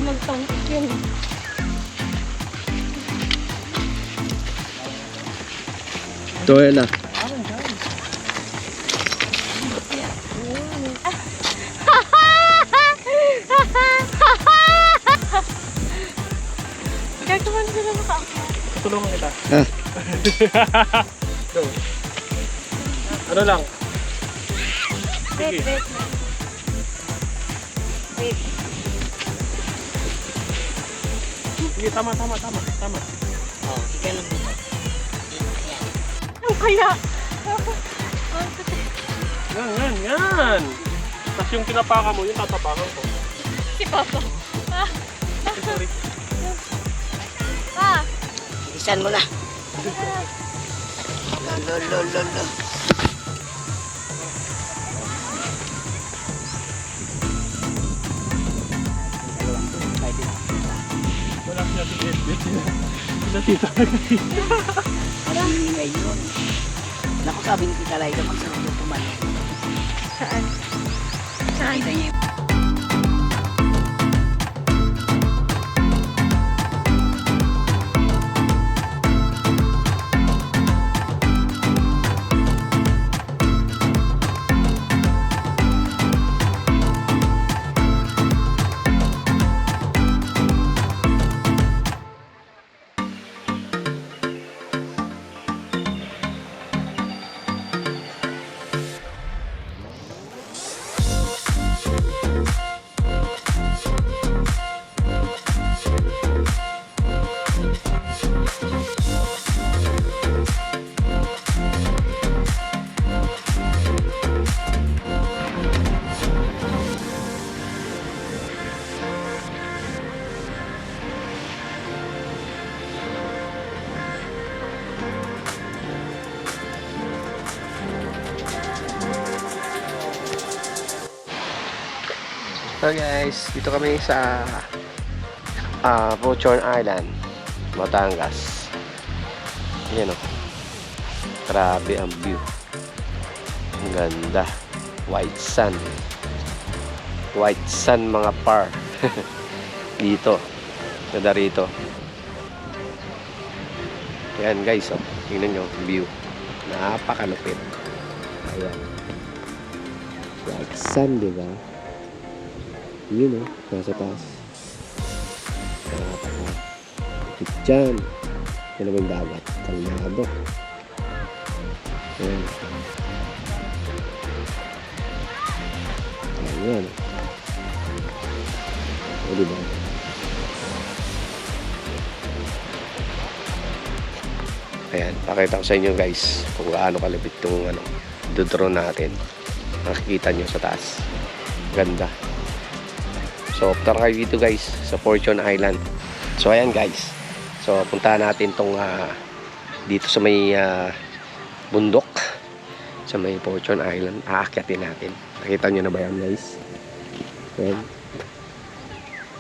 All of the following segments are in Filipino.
magtangkik yun. Ito yan na. Gagawan sila nakaakyat. Tulungan kita. Ah. Go. Ano lang? Wait, Sige. wait. Wait. Sige, tama. Oh, sige lang dito. Ano kaya? Yan. Tapos yung kinapaka mo, yung tatapakan ko. Si Papa. Sorry. Pa! Isan mo na. Lolo. Wala siya tigit. Sila tita. Ang ingay yun. Naku, sabi ni Tita Laida, magsarap yung pumalo. Saan? Saan? Kita niya yung So guys, dito kami sa Fortune Island, Batangas. Yan o. Grabe ang view. Ang ganda. White sun. White sun mga par. Dito. Ganda rito. Yan guys, oh. Tingnan nyo, view. Napakalupit. Ayan. White sun, diba? Yun o, nasa taas. Napaka-tipid dyan. Yan naman dagat. Kalmado. Ayan. Ayan. O, diba? Ayan, pakita ko sa inyo guys kung gaano kalapit itong drone natin. Makikita nyo sa taas. Ganda. So, punta kayo dito guys sa Fortune Island. So, ayan guys. So, punta natin tong dito sa may bundok. Sa may Fortune Island. Aakyatin natin. Nakita nyo na ba yan guys? Ayan.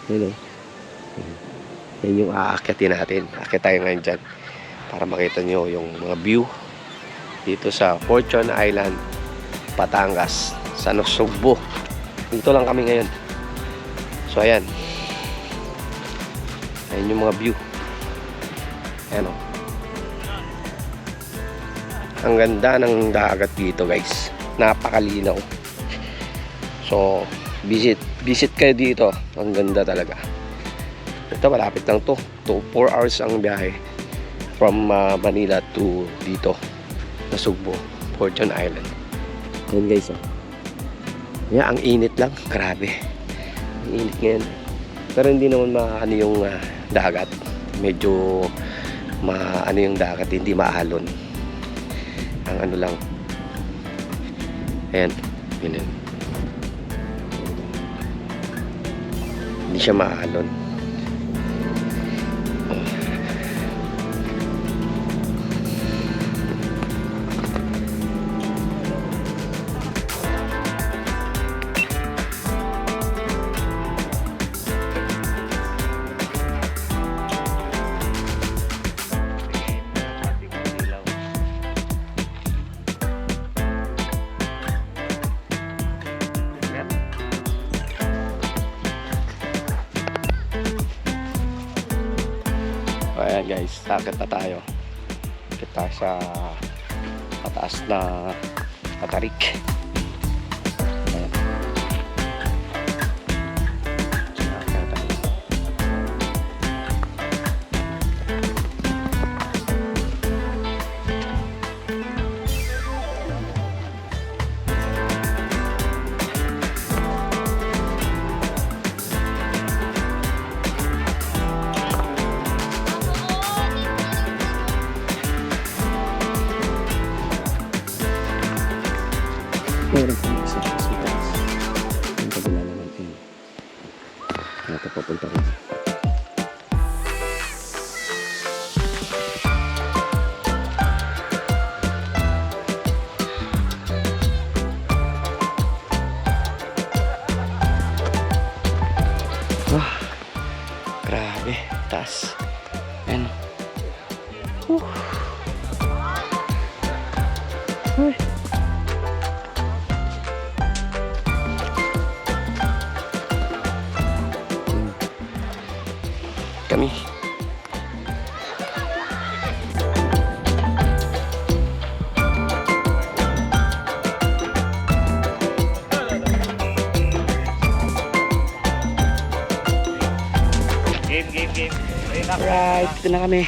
Ayan o. Yan yung aakyatin natin. Aakyat tayo ngayon dyan. Para makita nyo yung mga view dito sa Fortune Island, Batangas. Sa Nasugbo. Dito lang kami ngayon. So ayan. Ayan yung mga view. Ayan o. Ang ganda ng dagat dito guys. Napakalinaw. So visit kayo dito. Ang ganda talaga. Ito malapit lang to. 4 hours ang biyahe. From Manila to dito. Nasugbo. Fortune Island. Ayan guys o. Ayan, ang init lang. Grabe. Init ngayon. Pero hindi naman maano yung dagat. Medyo maano yung dagat, hindi maalon. Ang ano lang. Ayan. Ganun. Hindi siya maalon. ayan guys, takot na tayo. Kita sa pataas na patarik. Ayan. Nakakita tayo. Meron kami isa sa taas. Ang kabila naman yun. Ito papunta ko. Grabe, taas. Ayan. Uy. Kami. Game. Alright, ito na kami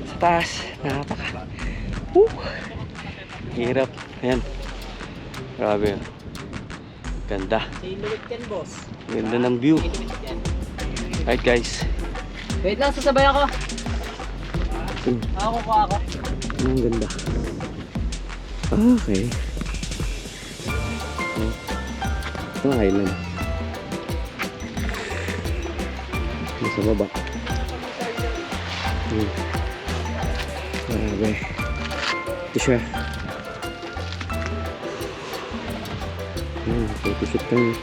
sa taas. Napaka hirap. Ayan. Grabe. Ganda. Sinulit yan, boss. Ganda ng view. Sinulit yan. Alright guys. Wait lang, sasabay ako. Ako. Ang ganda. Okay. Ito ang island. Nasa baba. Grabe. Ito siya. Photoshoot kami.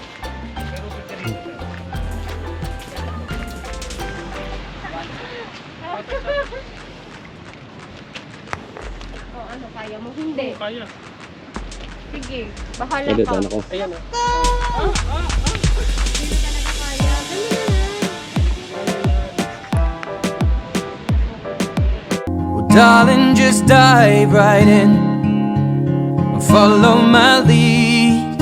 O ano, kaya mo? Hindi. Kaya. Sige, bahala Pwede ka. tayo ako. Ayan o. Hindi na talaga kaya. Well, darling, just dive right in and follow my lead.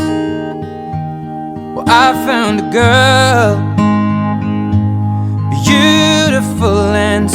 Well, I found a girl, beautiful and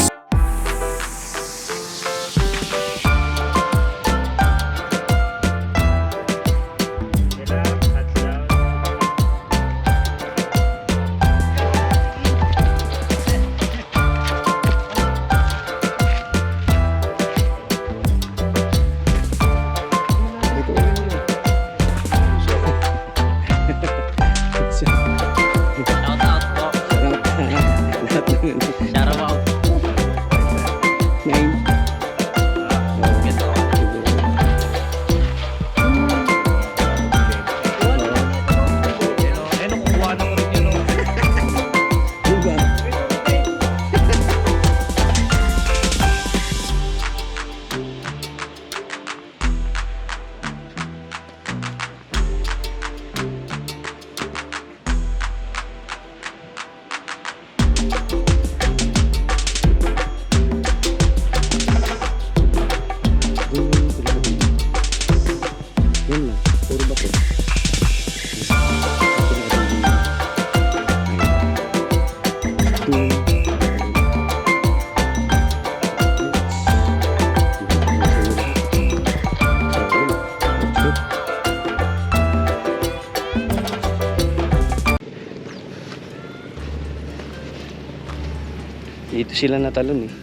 Dito sila natalon eh.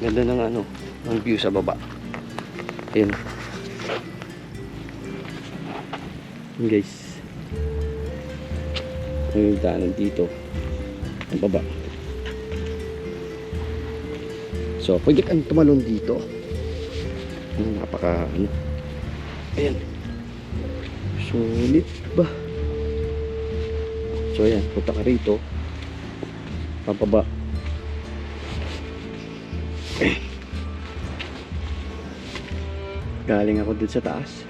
Ganda ng ano, ang view sa baba. Ayun. Ayun guys. Ang daanan dito. Ang baba. So, pwede kang tumalon dito. Napaka ano. Ayan. Sulit ba? So ayan, punta ka rito. Papaba. Galing ako dun sa taas.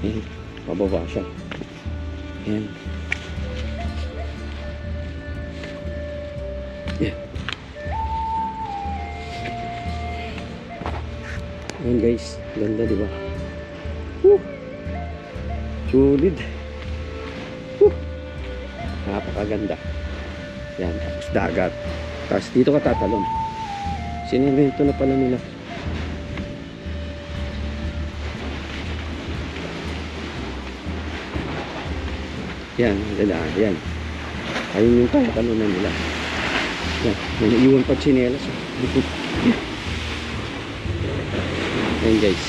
Ayan, pababa siya. Ayan. Ayan. Ayan guys, ganda diba? Woo! Sulit. Woo! Napakaganda. Yan, tapos dagat. Tapos dito ka tatalon. Sinemento na pala nila. Yan, ganda. Yan. Ayun yung tatalunan nila. Yan, may naiwan pa tsinelas. Ayan guys.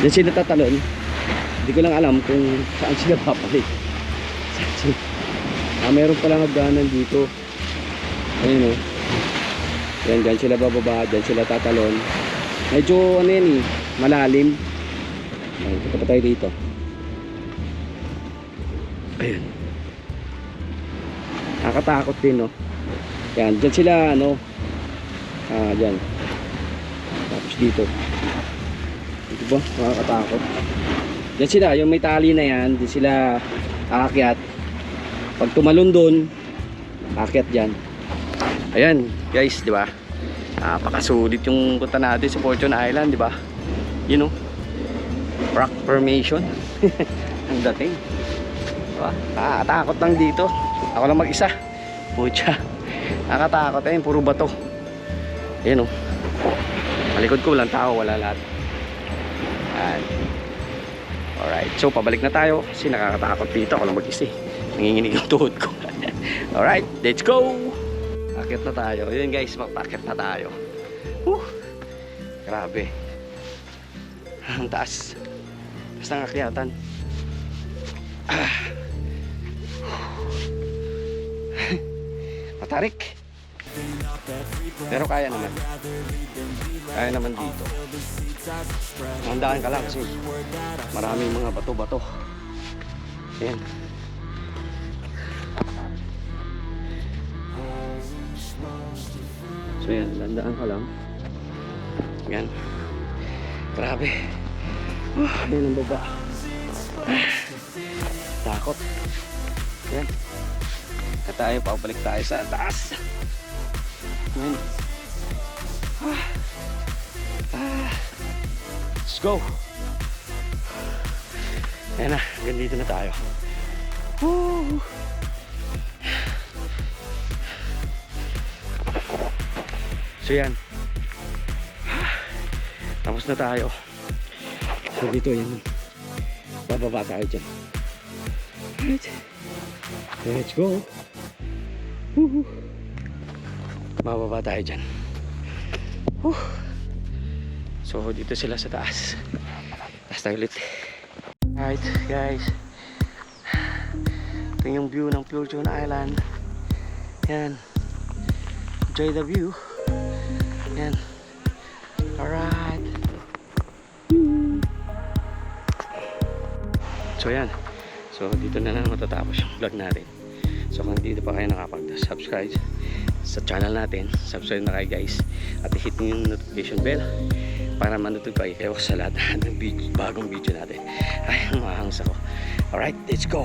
Diyan sila tatalon. Hindi ko lang alam kung saan sila papalit. Meron palang hagdanan dito. Ayun o. Yan, dyan sila bababa. Dyan sila tatalon. Medyo ano yan eh, malalim. Ayan, punta pa tayo dito. Ayan. Nakakatakot din no. Yan, dyan sila ano. Dyan. Tapos dito. Dito ba? Nakakatakot. Dyan sila, yung may tali na yan. Dyan sila aakyat. Pag tumalon doon, aakyat dyan. Ayan, guys, di ba? Napakasulit yung punta natin sa Fortune Island, di ba? You know, rock formation. Ang dating. Diba? Nakakatakot lang dito. Ako lang mag-isa. Pucha. Nakakatakot eh, puro bato. Ayan o. Malikod ko, walang tao, wala lahat. Ayan. Alright, so pabalik na tayo kasi nakakatakot dito. Ako lang mag-isa eh. Nanginginig yung tuhod ko. Alright, let's go! Akit na tayo. Yun guys, magpakit na tayo. Grabe. Ang taas. Basta ng akyatan. Matarik. Pero kaya naman. Kaya naman dito. Handaan ka lang kasi maraming mga bato-bato. Ayan. So yan, landaan ka lang. Yan. Grabe. Yan ang baba. Takot. Yan. At tayo, paubalik tayo sa taas. Yan. Let's go. Ayan na, ganito na tayo. Woo! So yan. Tapos na tayo. So dito yan. Bababa tayo dyan. Right. Let's go. Woohoo. Bababa tayo dyan. So dito sila sa taas. Taas tayo ulit. Alright guys. Ito yung view ng Fortune Island. Yan. Enjoy the view. Yan. Alright. So yan. So dito na lang matatapos yung vlog natin. So kung dito pa kayo nakapag-subscribe sa channel natin, subscribe na kayo guys. At hit nyo yung notification bell para ma-notify kayo sa lahat ng bagong video natin. Ay, mahangas ako. Alright, let's go.